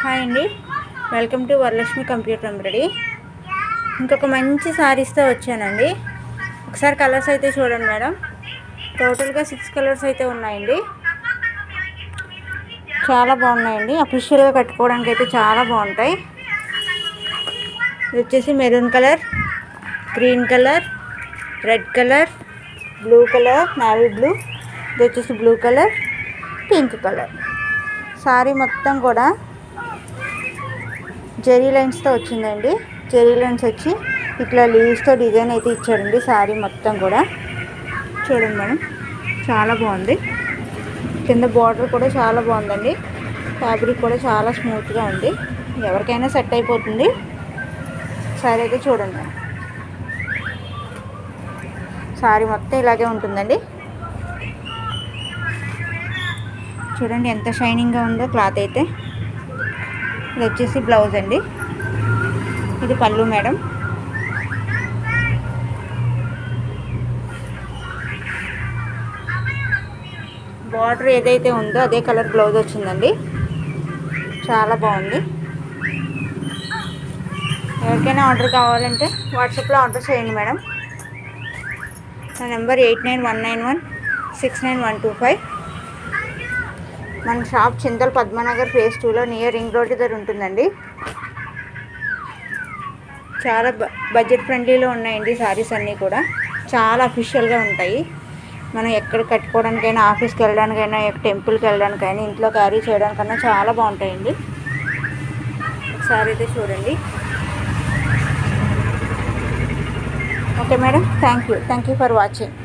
Hi అండి, welcome to Varalakshmi computer embroidery. ఇంకొక మంచి శారీస్తో వచ్చానండి. ఒకసారి కలర్స్ అయితే చూడండి మేడం. టోటల్గా 6 కలర్స్ అయితే ఉన్నాయండి. చాలా బాగున్నాయండి. అఫీషియల్గా కట్టుకోవడానికి అయితే చాలా బాగుంటాయి. ఇది వచ్చేసి maroon colour, green colour, red colour, blue colour, navy blue. ఇది వచ్చేసి blue colour, pink colour. Sari మొత్తం కూడా జెరీ లైన్స్తో వచ్చిందండి. జెరీ లైన్స్ వచ్చి ఇట్లా లీవ్స్తో డిజైన్ అయితే ఇచ్చాడండి. శారీ మొత్తం కూడా చూడండి మేడం, చాలా బాగుంది. కింద బార్డర్ కూడా చాలా బాగుందండి. ఫ్యాబ్రిక్ కూడా చాలా స్మూత్గా ఉంది. ఎవరికైనా సెట్ అయిపోతుంది. శారీ అయితే చూడండి మేడం. శారీ మొత్తం ఇలాగే ఉంటుందండి. చూడండి ఎంత షైనింగ్గా ఉందో క్లాత్ అయితే. ఇది వచ్చేసి బ్లౌజ్ అండి. ఇది పళ్ళు మేడం. బార్డర్ ఏదైతే ఉందో అదే కలర్ బ్లౌజ్ వచ్చిందండి. చాలా బాగుంది. ఎవరికైనా ఆర్డర్ కావాలంటే వాట్సాప్లో ఆర్డర్ చేయండి మేడం. నా నెంబర్ 8919169125. మన షాప్ చింతల్ పద్మనగర్ ఫేజ్ 2లో నియర్ రింగ్ రోడ్ దగ్గర ఉంటుందండి. చాలా బడ్జెట్ ఫ్రెండ్లీలో ఉన్నాయండి శారీస్ అన్నీ కూడా. చాలా అఫీషియల్గా ఉంటాయి. మనం ఎక్కడ కట్టుకోవడానికైనా, ఆఫీస్కి వెళ్ళడానికైనా, టెంపుల్కి వెళ్ళడానికైనా, ఇంట్లో క్యారీ చేయడానికైనా చాలా బాగుంటాయండి. ఒకసారి అయితే చూడండి. Okay madam, thank you for watching.